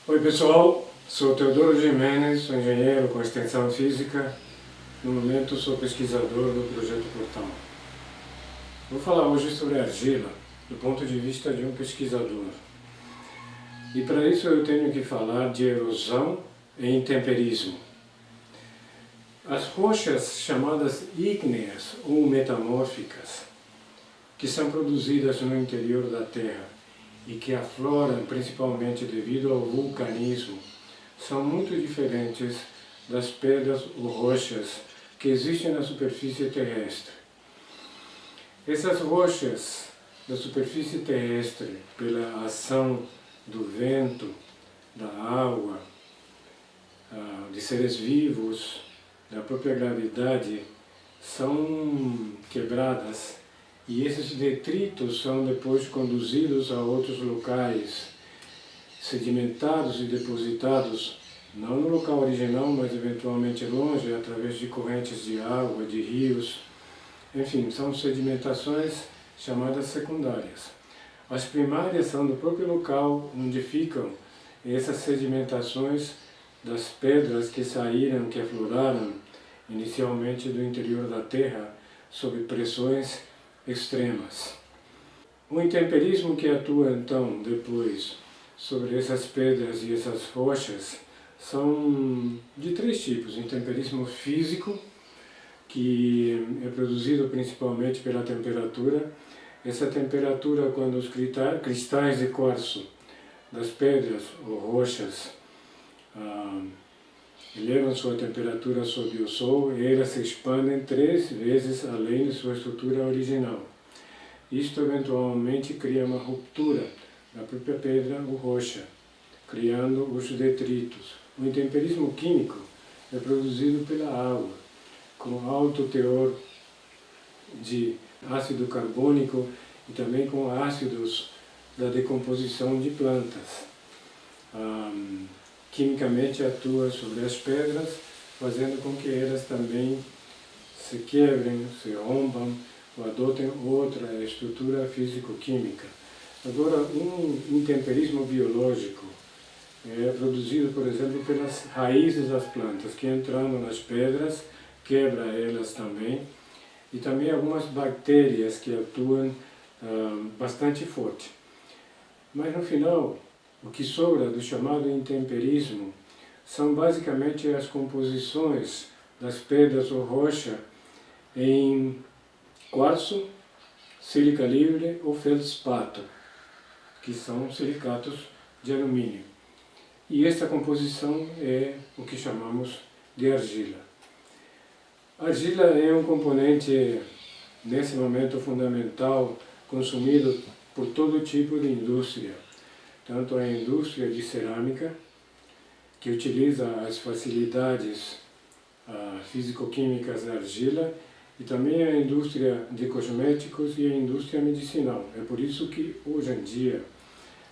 Oi pessoal, sou Teodoro Jimenez, sou engenheiro com extensão física. No momento sou pesquisador do Projeto Portal. Vou falar hoje sobre argila, do ponto de vista de um pesquisador. E para isso eu tenho que falar de erosão e intemperismo. As rochas chamadas ígneas ou metamórficas, que são produzidas no interior da Terra e que afloram principalmente devido ao vulcanismo, são muito diferentes das pedras ou rochas que existem na superfície terrestre. Essas rochas da superfície terrestre, pela ação do vento, da água, de seres vivos, da própria gravidade, são quebradas. E esses detritos são depois conduzidos a outros locais, sedimentados e depositados, não no local original, mas eventualmente longe, através de correntes de água, de rios. Enfim, são sedimentações chamadas secundárias. As primárias são do próprio local onde ficam essas sedimentações das pedras que saíram, que afloraram inicialmente do interior da Terra, sob pressões extremas. O intemperismo que atua então depois sobre essas pedras e essas rochas são de três tipos. O intemperismo físico, que é produzido principalmente pela temperatura. Essa temperatura, quando os cristais de quartzo das pedras ou rochas elevam sua temperatura sob o Sol, e elas se expandem 3 vezes além de sua estrutura original. Isto eventualmente cria uma ruptura da própria pedra ou rocha, criando os detritos. O intemperismo químico é produzido pela água, com alto teor de ácido carbônico e também com ácidos da decomposição de plantas. Quimicamente atua sobre as pedras, fazendo com que elas também se quebrem, se rompam ou adotem outra estrutura físico-química. Agora, um intemperismo biológico é produzido, por exemplo, pelas raízes das plantas, que entrando nas pedras, quebra elas também, e também algumas bactérias que atuam bastante forte. Mas no final, o que sobra do chamado intemperismo são basicamente as composições das pedras ou rocha em quartzo, sílica livre ou feldspato, que são silicatos de alumínio. E esta composição é o que chamamos de argila. A argila é um componente, nesse momento, fundamental, consumido por todo tipo de indústria. Tanto a indústria de cerâmica, que utiliza as facilidades físico-químicas da argila, e também a indústria de cosméticos e a indústria medicinal. É por isso que, hoje em dia,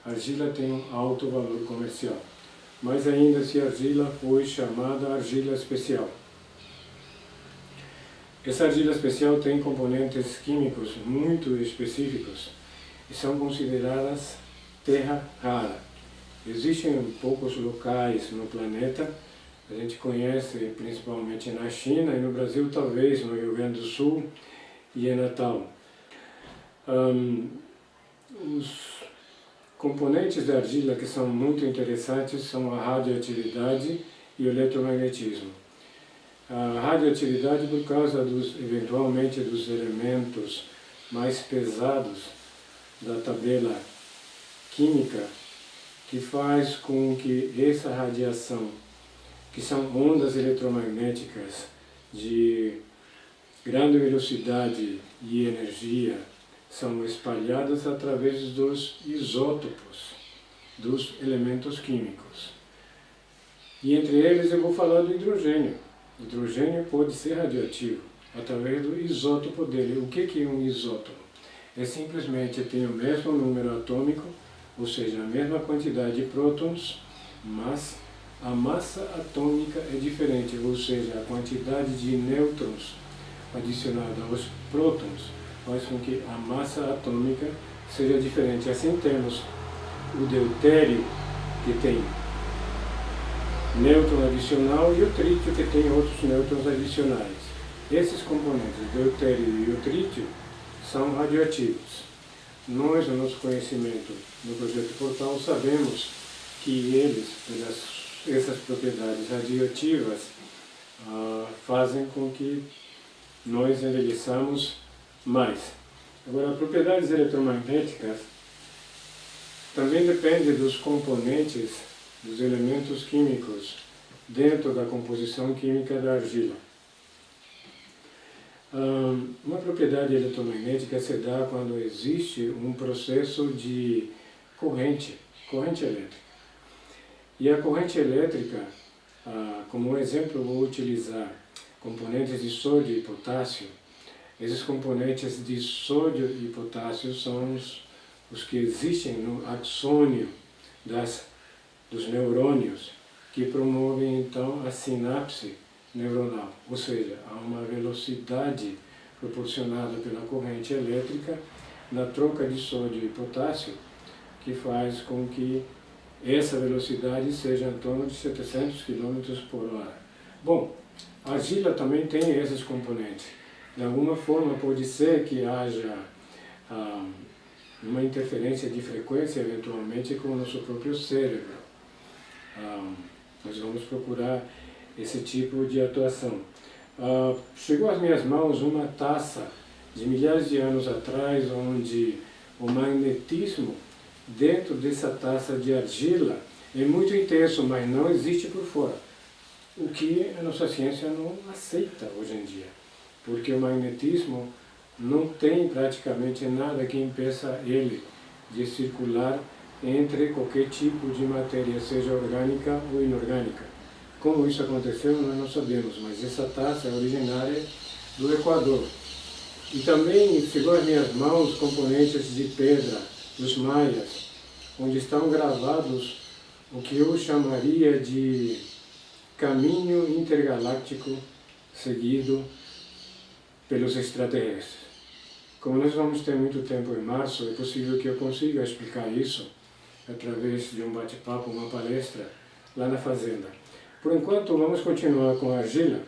a argila tem um alto valor comercial. Mas ainda se a argila foi chamada argila especial. Essa argila especial tem componentes químicos muito específicos e são consideradas terra rara. Existem poucos locais no planeta, a gente conhece principalmente na China e no Brasil, talvez no Rio Grande do Sul e em Natal. Os componentes da argila que são muito interessantes são a radioatividade e o eletromagnetismo. A radioatividade por causa eventualmente dos elementos mais pesados da tabela química, que faz com que essa radiação, que são ondas eletromagnéticas de grande velocidade e energia, são espalhadas através dos isótopos dos elementos químicos. E entre eles eu vou falar do hidrogênio. O hidrogênio pode ser radioativo através do isótopo dele. O que é um isótopo? É simplesmente ter o mesmo número atômico, ou seja, a mesma quantidade de prótons, mas a massa atômica é diferente, ou seja, a quantidade de nêutrons adicionada aos prótons faz com que a massa atômica seja diferente. Assim temos o deutério, que tem nêutron adicional, e o trítio, que tem outros nêutrons adicionais. Esses componentes, o deutério e o trítio, são radioativos. Nós, no nosso conhecimento no Projeto Portal, sabemos que eles, essas propriedades radioativas, fazem com que nós envelheçamos mais. Agora, propriedades eletromagnéticas também dependem dos componentes, dos elementos químicos dentro da composição química da argila. Uma propriedade eletromagnética se dá quando existe um processo de corrente elétrica. E a corrente elétrica, como exemplo, vou utilizar componentes de sódio e potássio. Esses componentes de sódio e potássio são os que existem no axônio dos neurônios, que promovem então a sinapse neuronal, ou seja, há uma velocidade proporcionada pela corrente elétrica na troca de sódio e potássio, que faz com que essa velocidade seja em torno de 700 km por hora. Bom, a argila também tem esses componentes. De alguma forma pode ser que haja uma interferência de frequência eventualmente com o nosso próprio cérebro. Nós vamos procurar esse tipo de atuação. Chegou às minhas mãos uma taça de milhares de anos atrás, onde o magnetismo dentro dessa taça de argila é muito intenso, mas não existe por fora. O que a nossa ciência não aceita hoje em dia, porque o magnetismo não tem praticamente nada que impeça ele de circular entre qualquer tipo de matéria, seja orgânica ou inorgânica. Como isso aconteceu, nós não sabemos, mas essa taça é originária do Equador. E também chegou às minhas mãos componentes de pedra dos maias, onde estão gravados o que eu chamaria de caminho intergaláctico seguido pelos extraterrestres. Como nós vamos ter muito tempo em março, é possível que eu consiga explicar isso através de um bate-papo, uma palestra lá na fazenda. Por enquanto, vamos continuar com a argila.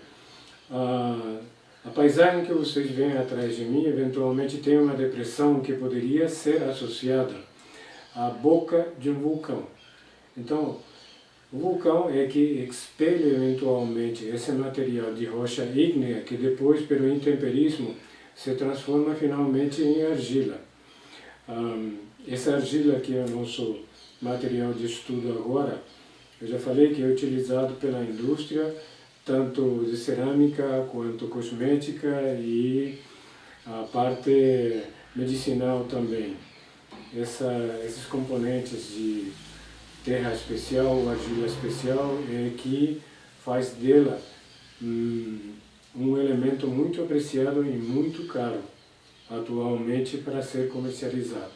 A paisagem que vocês veem atrás de mim, eventualmente tem uma depressão que poderia ser associada à boca de um vulcão. Então, o vulcão é que expele eventualmente esse material de rocha ígnea, que depois, pelo intemperismo, se transforma finalmente em argila. Essa argila que é o nosso material de estudo agora, eu já falei que é utilizado pela indústria, tanto de cerâmica quanto cosmética e a parte medicinal também. Esses componentes de terra especial ou argila especial é que faz dela um elemento muito apreciado e muito caro atualmente para ser comercializado.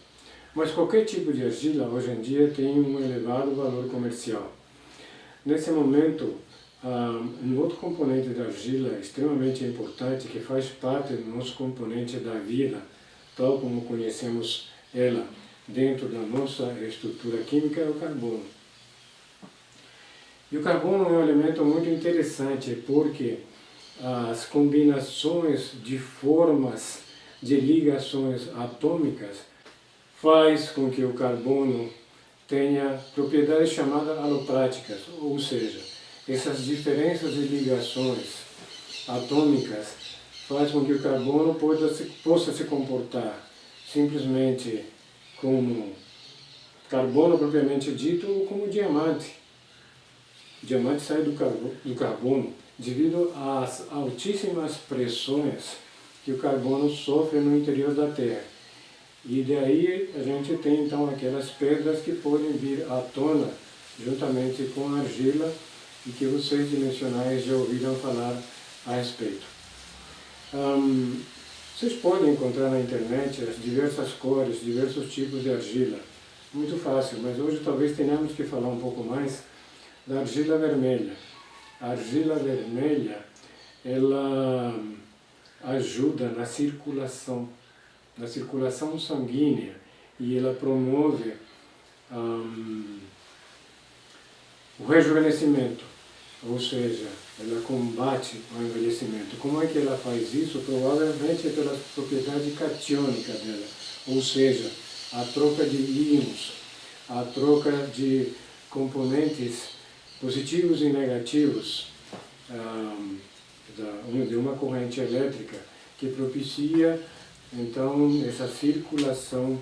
Mas qualquer tipo de argila hoje em dia tem um elevado valor comercial. Nesse momento, um outro componente da argila extremamente importante, que faz parte do nosso componente da vida, tal como conhecemos ela dentro da nossa estrutura química, é o carbono. E o carbono é um elemento muito interessante porque as combinações de formas de ligações atômicas faz com que o carbono tenha propriedades chamadas alopráticas, ou seja, essas diferenças de ligações atômicas faz com que o carbono possa se comportar simplesmente como carbono propriamente dito ou como diamante. O diamante sai do carbono devido às altíssimas pressões que o carbono sofre no interior da Terra. E daí a gente tem então aquelas pedras que podem vir à tona juntamente com a argila e que vocês dimensionais já ouviram falar a respeito. Vocês podem encontrar na internet as diversas cores, diversos tipos de argila. Muito fácil, mas hoje talvez tenhamos que falar um pouco mais da argila vermelha. A argila vermelha, ela ajuda na circulação sanguínea e ela promove o rejuvenescimento. ou seja, ela combate o envelhecimento. Como é que ela faz isso? Provavelmente é pela propriedade catiônica dela, ou seja, a troca de íons, a troca de componentes positivos e negativos de uma corrente elétrica que propicia então essa circulação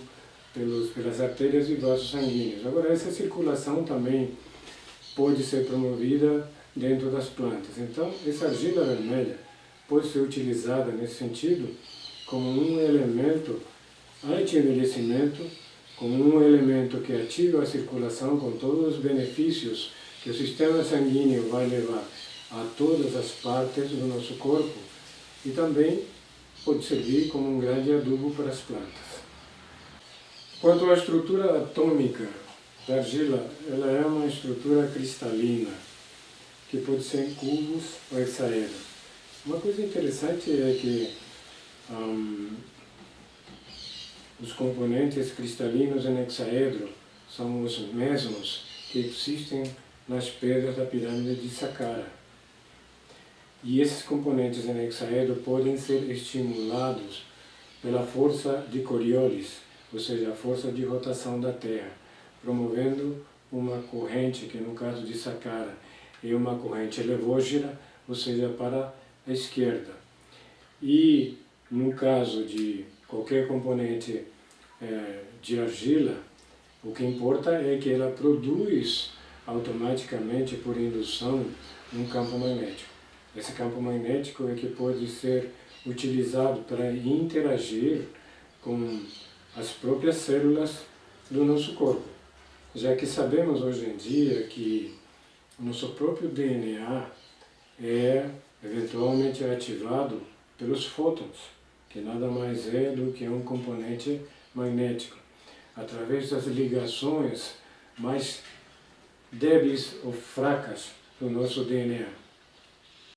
pelas artérias e vasos sanguíneos. Agora, essa circulação também pode ser promovida dentro das plantas. Então, essa argila vermelha pode ser utilizada nesse sentido como um elemento anti-envelhecimento, como um elemento que ativa a circulação com todos os benefícios que o sistema sanguíneo vai levar a todas as partes do nosso corpo, e também pode servir como um grande adubo para as plantas. Quanto à estrutura atômica da argila, ela é uma estrutura cristalina, que pode ser em cubos ou hexaedro. Uma coisa interessante é que os componentes cristalinos em hexaedro são os mesmos que existem nas pedras da pirâmide de Saqqara. E esses componentes em hexaedro podem ser estimulados pela força de Coriolis, ou seja, a força de rotação da Terra, promovendo uma corrente que no caso de Saqqara é uma corrente levógena, ou seja, para a esquerda. E no caso de qualquer componente de argila, o que importa é que ela produz automaticamente, por indução, um campo magnético. Esse campo magnético é que pode ser utilizado para interagir com as próprias células do nosso corpo, já que sabemos hoje em dia que o nosso próprio DNA é eventualmente ativado pelos fótons, que nada mais é do que um componente magnético, através das ligações mais débeis ou fracas do nosso DNA.